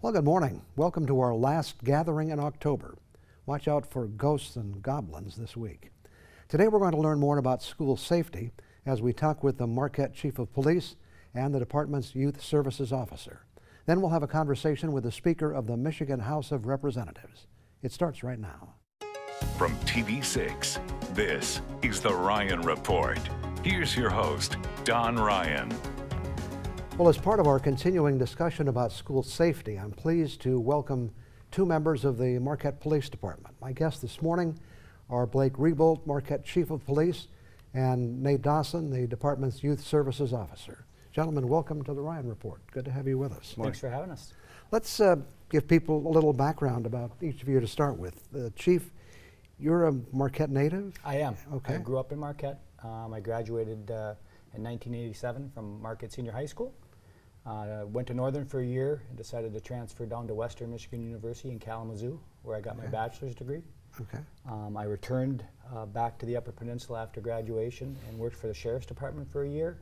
Well, good morning. Welcome to our last gathering in October. Watch out for ghosts and goblins this week. Today we're going to learn more about school safety as we talk with the Marquette Chief of Police and the department's Youth Services Officer. Then we'll have a conversation with the Speaker of the Michigan House of Representatives. It starts right now. From TV6, this is The Ryan Report. Here's your host, Don Ryan. Well, as part of our continuing discussion about school safety, I'm pleased to welcome two members of the Marquette Police Department. My guests this morning are Blake Rebolt, Marquette Chief of Police, and Nate Dawson, the department's Youth Services Officer. Gentlemen, welcome to the Ryan Report. Good to have you with us. Thanks for having us. Let's give people a little background about each of you to start with. Chief, you're a Marquette native? I am. Okay. I grew up in Marquette. I graduated in 1987 from Marquette Senior High School. Went to Northern for a year and decided to transfer down to Western Michigan University in Kalamazoo, where I got my bachelor's degree. Okay. I returned back to the Upper Peninsula after graduation and worked for the Sheriff's Department for a year.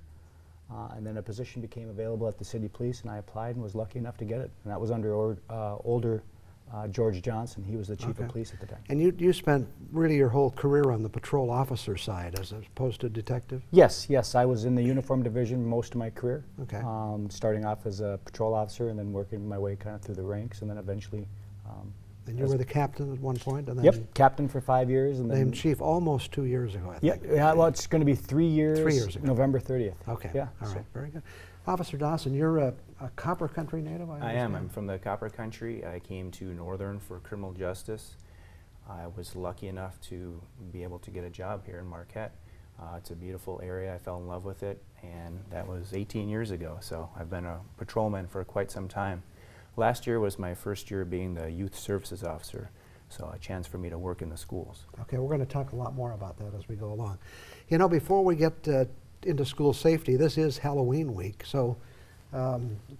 And then a position became available at the City Police, and I applied and was lucky enough to get it. And that was under older George Johnson. He was the Chief of Police at the time. And you spent really your whole career on the patrol officer side as opposed to detective? Yes. I was in the uniform division most of my career. Okay. Starting off as a patrol officer and then working my way kind of through the ranks, and then eventually. And you were the captain at one point? And then Yep, captain for 5 years. And then named chief almost 2 years ago, I think. Yeah, well, it's going to be 3 years. 3 years ago. November 30th. Okay. Yeah. All right. Very good. Officer Dawson, you're a Copper Country native, I am. understand? I'm from the Copper Country. I came to Northern for criminal justice. I was lucky enough to be able to get a job here in Marquette. It's a beautiful area. I fell in love with it, and that was 18 years ago. So I've been a patrolman for quite some time. Last year was my first year being the Youth Services Officer, so a chance for me to work in the schools. Okay, we're going to talk a lot more about that as we go along. You know, before we get into school safety, this is Halloween week, so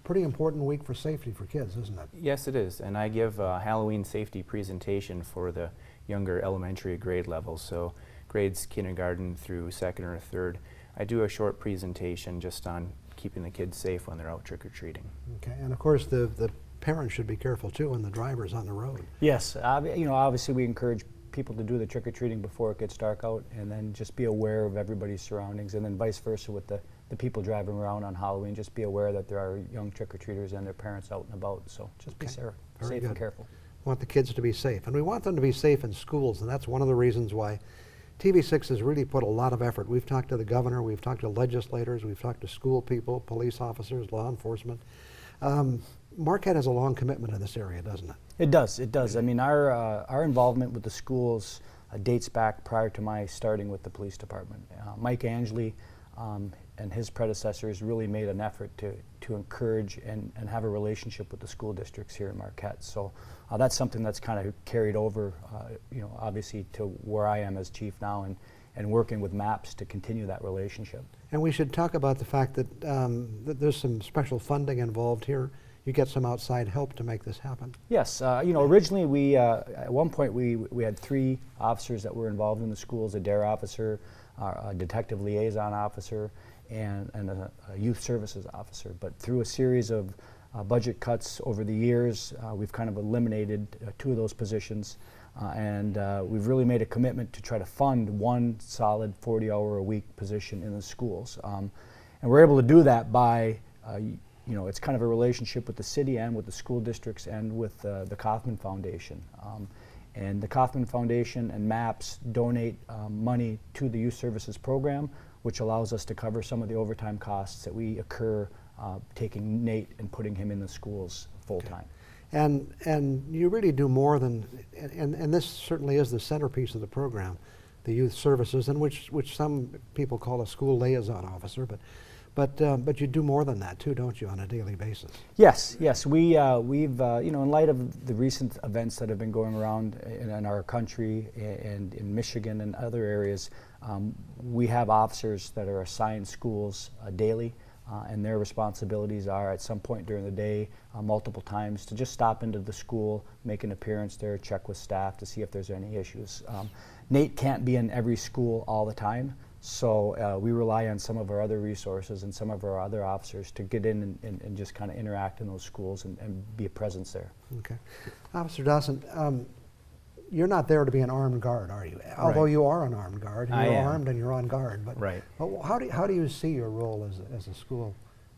pretty important week for safety for kids, isn't it? Yes, it is, and I give a Halloween safety presentation for the younger elementary grade levels, so grades kindergarten through second or third. I do a short presentation just on keeping the kids safe when they're out trick-or-treating. Okay, and of course the parents should be careful too, and the drivers on the road. Yes, you know, obviously we encourage people to do the trick-or-treating before it gets dark out, and then just be aware of everybody's surroundings, and then vice versa with the people driving around on Halloween. Just be aware that there are young trick-or-treaters and their parents out and about, so just be safe and careful. We want the kids to be safe, and we want them to be safe in schools, and that's one of the reasons why TV6 has really put a lot of effort. We've talked to the governor, we've talked to legislators, we've talked to school people, police officers, law enforcement. Marquette has a long commitment in this area, doesn't it? It does. I mean, our involvement with the schools dates back prior to my starting with the police department. Mike Angeli and his predecessors really made an effort to encourage and have a relationship with the school districts here in Marquette. So that's something that's kind of carried over, you know, obviously to where I am as chief now, and working with MAPS to continue that relationship. And we should talk about the fact that, that there's some special funding involved here. You get some outside help to make this happen. Yes, you know, originally we, at one point we had 3 officers that were involved in the schools, a DARE officer, a detective liaison officer, and a youth services officer. But through a series of budget cuts over the years, we've kind of eliminated 2 of those positions. And we've really made a commitment to try to fund one solid 40-hour-a-week position in the schools. And we're able to do that by, you know, it's kind of a relationship with the city and with the school districts and with the Kauffman Foundation. And the Kauffman Foundation and MAPS donate money to the Youth Services Program, which allows us to cover some of the overtime costs that we incur taking Nate and putting him in the schools full-time. Okay. And you really do more than, and this certainly is the centerpiece of the program, the youth services, and which some people call a school liaison officer, but you do more than that too, don't you, on a daily basis? Yes. We've you know, in light of the recent events that have been going around in our country and in Michigan and other areas, we have officers that are assigned schools daily. And their responsibilities are at some point during the day, multiple times, to just stop into the school, make an appearance there, check with staff to see if there's any issues. Nate can't be in every school all the time, So we rely on some of our other resources and some of our other officers to get in and just kind of interact in those schools and be a presence there. Okay. Officer Dawson, you're not there to be an armed guard, are you? Although you are an armed guard. You're I am. armed and you're on guard. But Right. how do you see your role as a school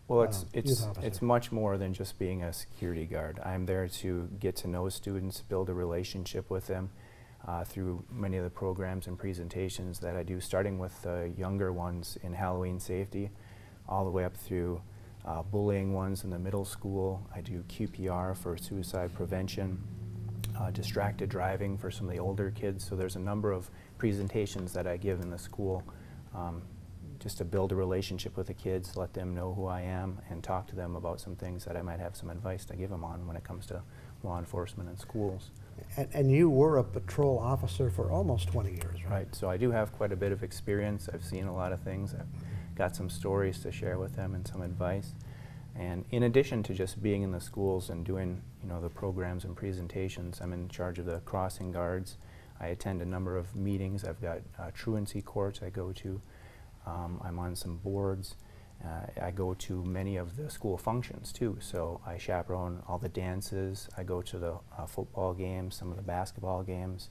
Well, youth officer? it's much more than just being a security guard. I'm there to get to know students, build a relationship with them through many of the programs and presentations that I do, starting with the younger ones in Halloween safety, all the way up through bullying ones in the middle school. I do QPR for suicide prevention, distracted driving for some of the older kids. So there's a number of presentations that I give in the school just to build a relationship with the kids, let them know who I am, and talk to them about some things that I might have some advice to give them on when it comes to law enforcement in schools. And you were a patrol officer for almost 20 years, right? Right, so I do have quite a bit of experience. I've seen a lot of things. I've got some stories to share with them and some advice. And in addition to just being in the schools and doing, the programs and presentations, I'm in charge of the crossing guards. I attend a number of meetings. I've got truancy courts I go to. I'm on some boards. I go to many of the school functions too, so I chaperone all the dances. I go to the football games, some of the basketball games.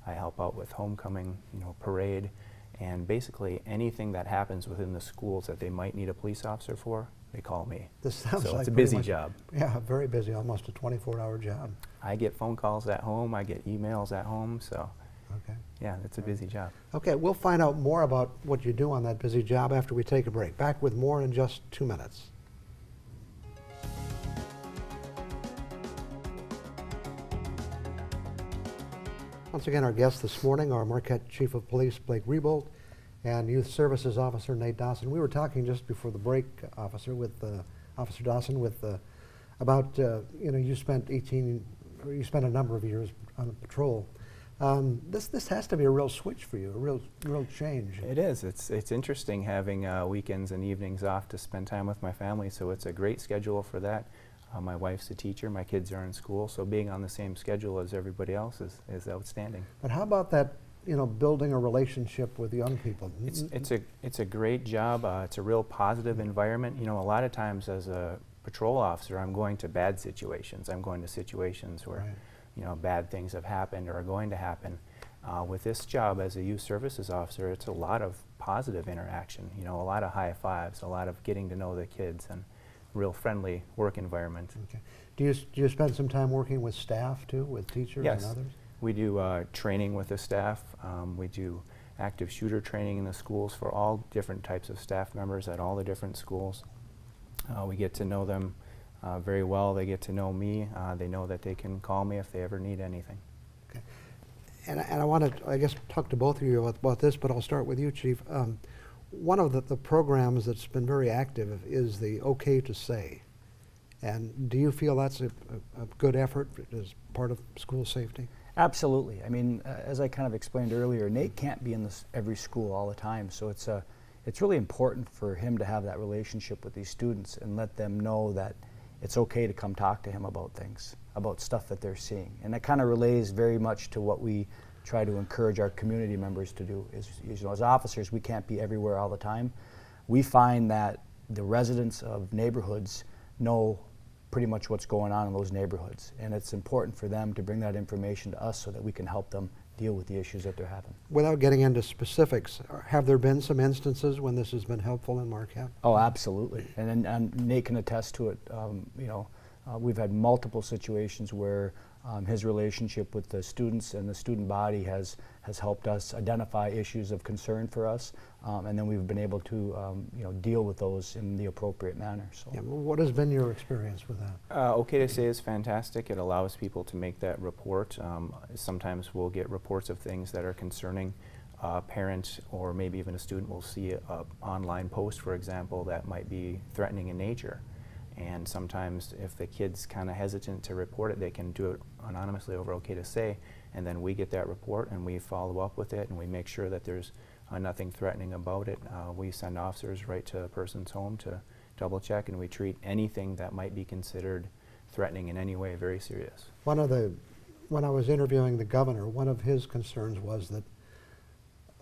I help out with homecoming, parade, and basically anything that happens within the schools that they might need a police officer for, they call me. This sounds so like it's a pretty busy much- job. Yeah, very busy, almost a 24-hour job. I get phone calls at home, I get emails at home, so Okay. yeah, it's a busy job. Okay, we'll find out more about what you do on that busy job after we take a break. Back with more in just 2 minutes. Once again, our guests this morning are Marquette Chief of Police Blake Rebold and Youth Services Officer Nate Dawson. We were talking just before the break, Officer Dawson, about you spent a number of years on patrol. This has to be a real switch for you, a real change. It is. It's interesting having weekends and evenings off to spend time with my family, so it's a great schedule for that. My wife's a teacher, my kids are in school, so being on the same schedule as everybody else is outstanding. But how about that, building a relationship with young people? It's a great job. It's a real positive environment. A lot of times as a patrol officer, I'm going to bad situations. I'm going to situations where Right. Bad things have happened or are going to happen. With this job as a youth services officer, it's a lot of positive interaction, a lot of high fives, a lot of getting to know the kids, and real friendly work environment. Okay. Do you spend some time working with staff too, with teachers Yes. and others? We do training with the staff. We do active shooter training in the schools for all different types of staff members at all the different schools. We get to know them very well. They get to know me. They know that they can call me if they ever need anything. Okay. And I want to, I guess, talk to both of you about this, but I'll start with you, Chief. One of the programs that's been very active is the OK to Say. And do you feel that's a good effort as part of school safety? Absolutely. I mean, as I kind of explained earlier, Nate can't be in every school all the time, so it's really important for him to have that relationship with these students and let them know that it's okay to come talk to him about things, about stuff that they're seeing. And that kind of relays very much to what we try to encourage our community members to do. As officers, we can't be everywhere all the time. We find that the residents of neighborhoods know pretty much what's going on in those neighborhoods, and it's important for them to bring that information to us so that we can help them deal with the issues that they're having. Without getting into specifics, have there been some instances when this has been helpful in Marquette? Oh, absolutely, and Nate can attest to it. We've had multiple situations where his relationship with the students and the student body has helped us identify issues of concern for us, and then we've been able to deal with those in the appropriate manner. So. Yeah, well, what has been your experience with that? OK to Say is fantastic. It allows people to make that report. Sometimes we'll get reports of things that are concerning a parent, or maybe even a student will see an online post, for example, that might be threatening in nature. And sometimes if the kid's kind of hesitant to report it, they can do it anonymously over OK to Say, and then we get that report and we follow up with it and we make sure that there's nothing threatening about it. We send officers right to a person's home to double check, and we treat anything that might be considered threatening in any way very serious. When I was interviewing the governor, one of his concerns was that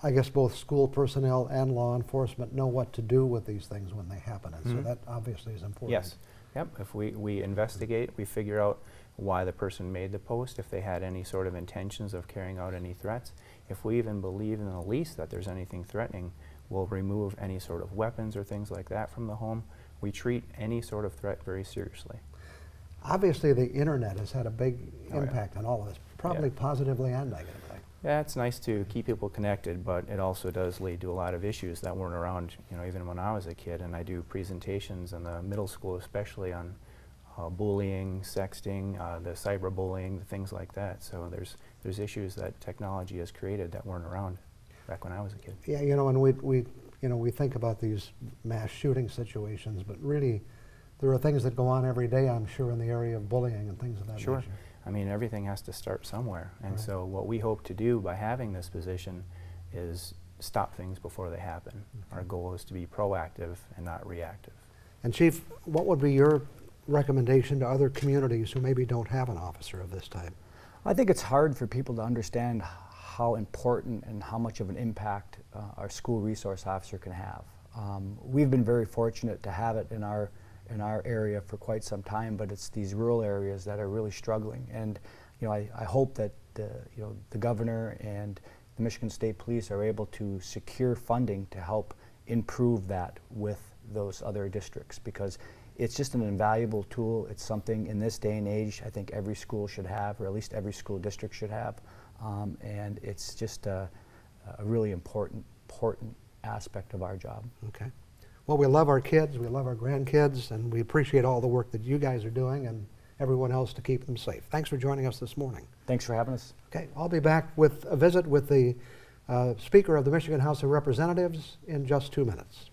I guess both school personnel and law enforcement know what to do with these things when they happen, and so that obviously is important. Yes. Yep. If we investigate, we figure out why the person made the post, if they had any sort of intentions of carrying out any threats. If we even believe in the least that there's anything threatening, we'll remove any sort of weapons or things like that from the home. We treat any sort of threat very seriously. Obviously, the internet has had a big impact on all of this, probably positively and negatively. Yeah, it's nice to keep people connected, but it also does lead to a lot of issues that weren't around, even when I was a kid. And I do presentations in the middle school, especially on bullying, sexting, the cyberbullying, things like that. So there's issues that technology has created that weren't around back when I was a kid. Yeah, and we think about these mass shooting situations, but really, there are things that go on every day, I'm sure, in the area of bullying and things of that Sure. nature. I mean, everything has to start somewhere. And so what we hope to do by having this position is stop things before they happen. Our goal is to be proactive and not reactive. And Chief, what would be your recommendation to other communities who maybe don't have an officer of this type? I think it's hard for people to understand how important and how much of an impact our school resource officer can have. We've been very fortunate to have it in our area for quite some time, but it's these rural areas that are really struggling. And I hope that the governor and the Michigan State Police are able to secure funding to help improve that with those other districts, because it's just an invaluable tool. It's something in this day and age I think every school should have, or at least every school district should have. And it's just a really important aspect of our job. Okay. Well, we love our kids, we love our grandkids, and we appreciate all the work that you guys are doing and everyone else to keep them safe. Thanks for joining us this morning. Thanks for having us. Okay, I'll be back with a visit with the Speaker of the Michigan House of Representatives in just 2 minutes.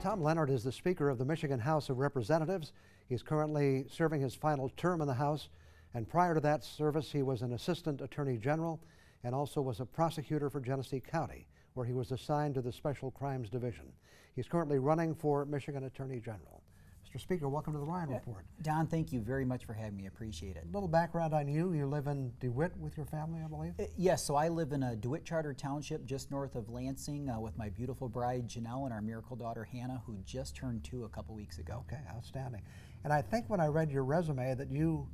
Tom Leonard is the Speaker of the Michigan House of Representatives. He's currently serving his final term in the House, and prior to that service, he was an Assistant Attorney General and also was a prosecutor for Genesee County, where he was assigned to the Special Crimes Division. He's currently running for Michigan Attorney General. Mr. Speaker, welcome to the Ryan Report. Don, thank you very much for having me. Appreciate it. A little background on you. You live in DeWitt with your family, I believe? Yes, so I live in a DeWitt Charter Township just north of Lansing with my beautiful bride Janelle and our miracle daughter Hannah, who just turned 2 a couple weeks ago. Okay, outstanding. And I think when I read your resume that you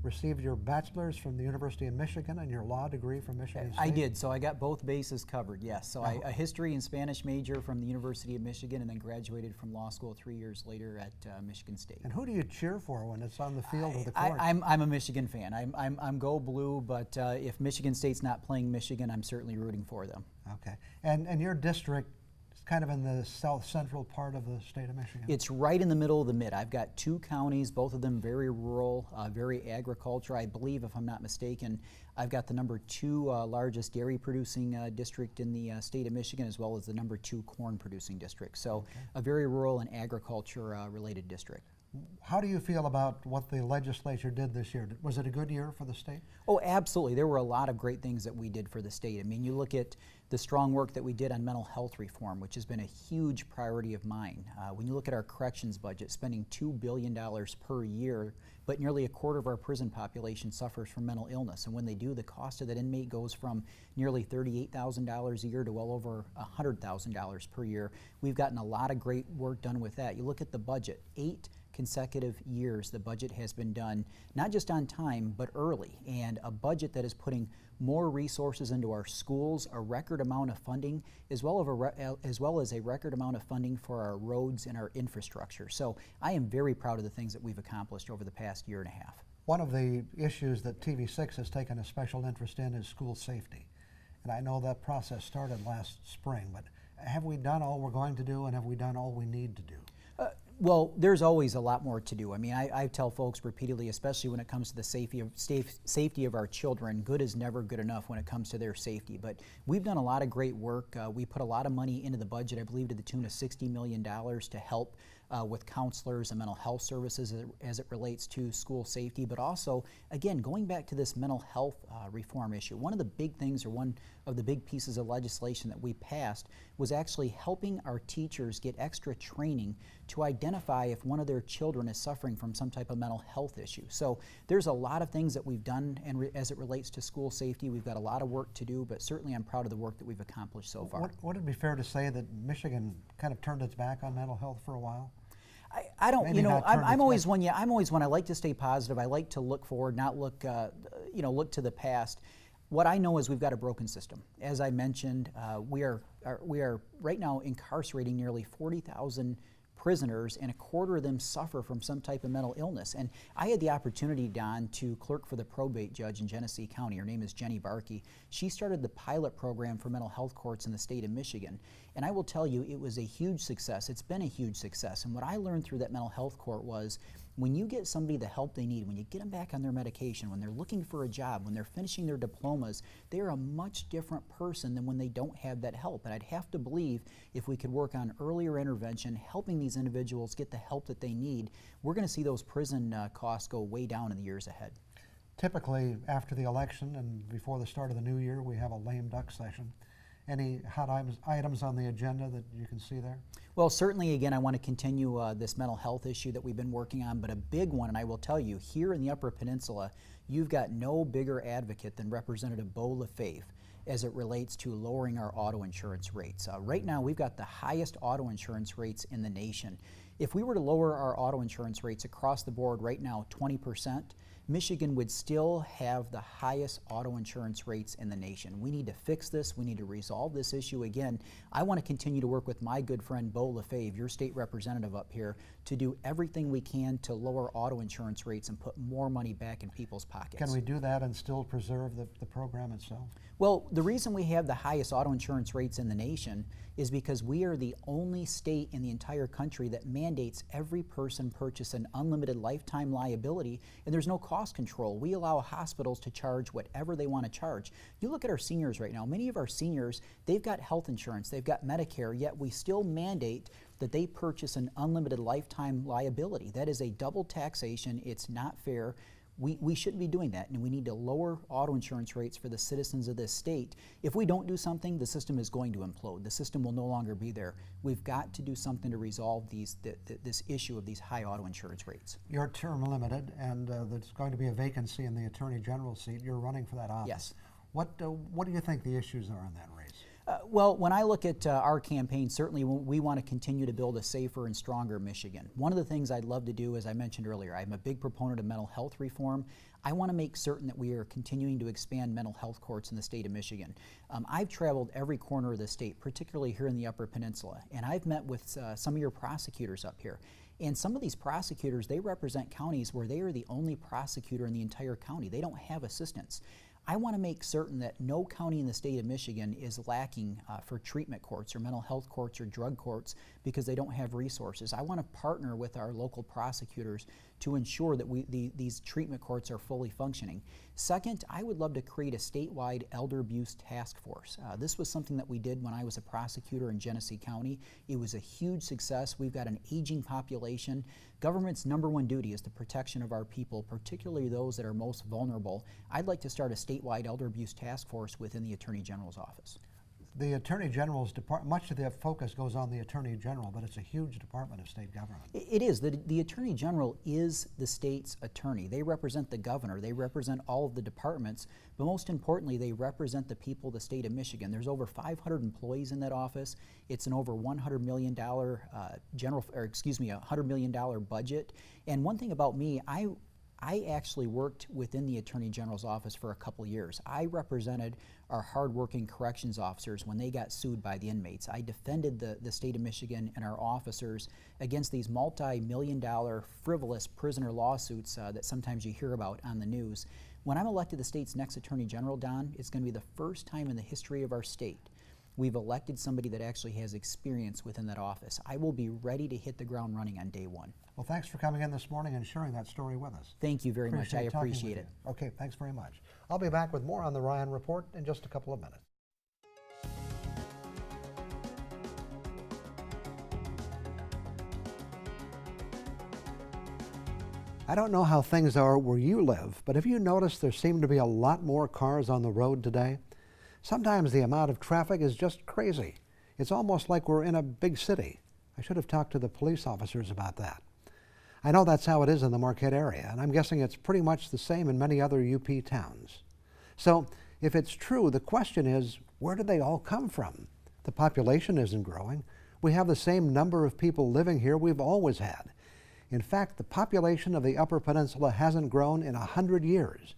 received your bachelor's from the University of Michigan and your law degree from Michigan State? I did, so I got both bases covered, yes. So I a history and Spanish major from the University of Michigan and then graduated from law school 3 years later at Michigan State. And who do you cheer for when it's on the field or the court? I'm a Michigan fan. I'm go blue, but if Michigan State's not playing Michigan, I'm certainly rooting for them. Okay. And your district is kind of in the south central part of the state of Michigan? It's right in the middle of the mid. I've got 2 counties, both of them very rural, very agriculture. I believe, if I'm not mistaken, I've got the number 2 largest dairy producing district in the state of Michigan, as well as the number 2 corn producing district. So a very rural and agriculture related district. How do you feel about what the legislature did this year? Was it a good year for the state? Oh, absolutely. There were a lot of great things that we did for the state. I mean, you look at the strong work that we did on mental health reform, which has been a huge priority of mine. When you look at our corrections budget, spending $2 billion per year, but nearly a quarter of our prison population suffers from mental illness. And when they do, the cost of that inmate goes from nearly $38,000 a year to well over $100,000 per year. We've gotten a lot of great work done with that. You look at the budget, 8 consecutive years the budget has been done, not just on time, but early, and a budget that is putting more resources into our schools, a record amount of funding, as well as a record amount of funding for our roads and our infrastructure. So I am very proud of the things that we've accomplished over the past year and a half. One of the issues that TV6 has taken a special interest in is school safety. And I know that process started last spring, but have we done all we're going to do, and have we done all we need to do? Well, there's always a lot more to do. I mean, I tell folks repeatedly, especially when it comes to the safety of our children, good is never good enough when it comes to their safety. But we've done a lot of great work. We put a lot of money into the budget, I believe to the tune of $60 million to help with counselors and mental health services as it relates to school safety, but also, again, going back to this mental health reform issue. One of the big things, or one of the big pieces of legislation that we passed, was actually helping our teachers get extra training to identify if one of their children is suffering from some type of mental health issue. So there's a lot of things that we've done, and as it relates to school safety, we've got a lot of work to do, but certainly I'm proud of the work that we've accomplished so far. Would it be fair to say that Michigan kind of turned its back on mental health for a while? I don't, Maybe you know, not turn I'm its always back. one. Yeah, I'm always one. I like to stay positive. I like to look forward, not look, look to the past. What I know is we've got a broken system. As I mentioned, we are right now incarcerating nearly 40,000 prisoners, and a quarter of them suffer from some type of mental illness. And I had the opportunity, Don, to clerk for the probate judge in Genesee County. Her name is Jenny Barkey. She started the pilot program for mental health courts in the state of Michigan. And I will tell you, it was a huge success. It's been a huge success. And what I learned through that mental health court was, when you get somebody the help they need, when you get them back on their medication, when they're looking for a job, when they're finishing their diplomas, they're a much different person than when they don't have that help. And I'd have to believe if we could work on earlier intervention, helping these individuals get the help that they need, we're going to see those prison costs go way down in the years ahead. Typically, after the election and before the start of the new year, we have a lame duck session. Any hot items on the agenda that you can see there? Well, certainly, again, I want to continue this mental health issue that we've been working on, but a big one, and I will tell you, here in the Upper Peninsula, you've got no bigger advocate than Representative Beau Lefebvre as it relates to lowering our auto insurance rates. Right now, we've got the highest auto insurance rates in the nation. If we were to lower our auto insurance rates across the board right now 20%, Michigan would still have the highest auto insurance rates in the nation. We need to fix this. We need to resolve this issue. Again, I want to continue to work with my good friend Beau Lefebvre, your state representative up here, to do everything we can to lower auto insurance rates and put more money back in people's pockets. Can we do that and still preserve the program itself? Well, the reason we have the highest auto insurance rates in the nation is because we are the only state in the entire country that mandates every person purchase an unlimited lifetime liability, and there's no cost control. We allow hospitals to charge whatever they want to charge. You look at our seniors right now, many of our seniors, they've got health insurance, they've got Medicare, yet we still mandate that they purchase an unlimited lifetime liability. That is a double taxation. It's not fair. We shouldn't be doing that, and we need to lower auto insurance rates for the citizens of this state. If we don't do something, the system is going to implode. The system will no longer be there. We've got to do something to resolve this issue of these high auto insurance rates. You're term limited, and there's going to be a vacancy in the Attorney General seat. You're running for that office. Yes. What do you think the issues are in that race? Well, when I look at our campaign, certainly we want to continue to build a safer and stronger Michigan. One of the things I'd love to do, as I mentioned earlier, I'm a big proponent of mental health reform. I want to make certain that we are continuing to expand mental health courts in the state of Michigan. I've traveled every corner of the state, particularly here in the Upper Peninsula, and I've met with some of your prosecutors up here. And some of these prosecutors, they represent counties where they are the only prosecutor in the entire county. They don't have assistants. I want to make certain that no county in the state of Michigan is lacking for treatment courts or mental health courts or drug courts because they don't have resources. I want to partner with our local prosecutors to ensure that these treatment courts are fully functioning. Second, I would love to create a statewide elder abuse task force. This was something that we did when I was a prosecutor in Genesee County. It was a huge success. We've got an aging population. Government's #1 duty is the protection of our people, particularly those that are most vulnerable. I'd like to start a statewide elder abuse task force within the Attorney General's office. The Attorney General's department, much of the focus goes on the Attorney General, but it's a huge department of state government. It is. The Attorney General is the state's attorney. They represent the governor. They represent all of the departments, but most importantly, they represent the people of the state of Michigan. There's over 500 employees in that office. It's an over $100 million $100 million budget. And one thing about me, I actually worked within the Attorney General's office for a couple years. I represented our hardworking corrections officers when they got sued by the inmates. I defended the state of Michigan and our officers against these multi-million-dollar frivolous prisoner lawsuits that sometimes you hear about on the news. When I'm elected the state's next Attorney General, Don, it's going to be the first time in the history of our state we've elected somebody that actually has experience within that office. I will be ready to hit the ground running on day one. Well, thanks for coming in this morning and sharing that story with us. Thank you very much. I talking appreciate with it. you. Okay, thanks very much. I'll be back with more on the Ryan Report in just a couple of minutes. I don't know how things are where you live, but have you noticed there seem to be a lot more cars on the road today? Sometimes the amount of traffic is just crazy. It's almost like we're in a big city. I should have talked to the police officers about that. I know that's how it is in the Marquette area, and I'm guessing it's pretty much the same in many other UP towns. So if it's true, the question is, where do they all come from? The population isn't growing. We have the same number of people living here we've always had. In fact, the population of the Upper Peninsula hasn't grown in 100 years.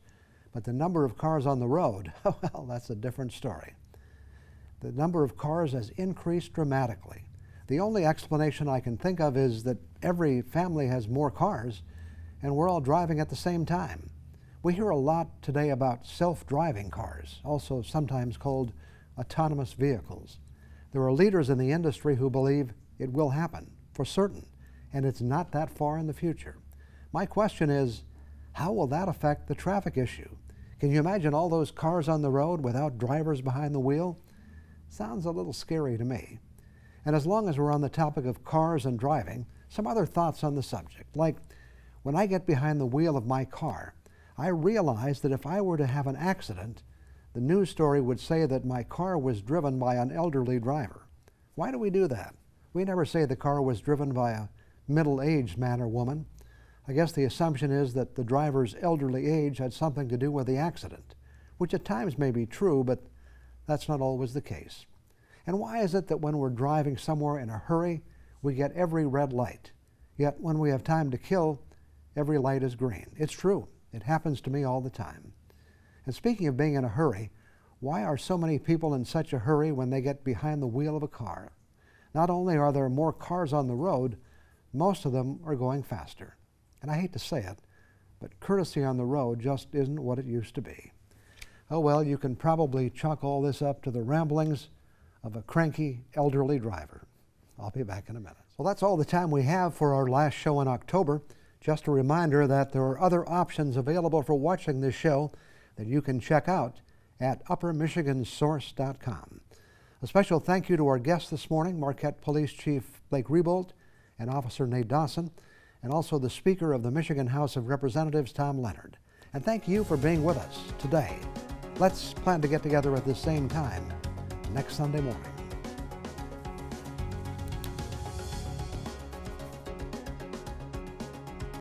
But the number of cars on the road, well, that's a different story. The number of cars has increased dramatically. The only explanation I can think of is that every family has more cars, and we're all driving at the same time. We hear a lot today about self-driving cars, also sometimes called autonomous vehicles. There are leaders in the industry who believe it will happen, for certain, and it's not that far in the future. My question is, how will that affect the traffic issue? Can you imagine all those cars on the road without drivers behind the wheel? Sounds a little scary to me. And as long as we're on the topic of cars and driving, some other thoughts on the subject. Like, when I get behind the wheel of my car, I realize that if I were to have an accident, the news story would say that my car was driven by an elderly driver. Why do we do that? We never say the car was driven by a middle-aged man or woman. I guess the assumption is that the driver's elderly age had something to do with the accident, which at times may be true, but that's not always the case. And why is it that when we're driving somewhere in a hurry, we get every red light, yet when we have time to kill, every light is green? It's true. It happens to me all the time. And speaking of being in a hurry, why are so many people in such a hurry when they get behind the wheel of a car? Not only are there more cars on the road, most of them are going faster. And I hate to say it, but courtesy on the road just isn't what it used to be. Oh well, you can probably chalk all this up to the ramblings of a cranky elderly driver. I'll be back in a minute. Well, that's all the time we have for our last show in October. Just a reminder that there are other options available for watching this show that you can check out at uppermichigansource.com. A special thank you to our guests this morning, Marquette Police Chief Blake Rebolt and Officer Nate Dawson, and also the Speaker of the Michigan House of Representatives, Tom Leonard. And thank you for being with us today. Let's plan to get together at the same time next Sunday morning.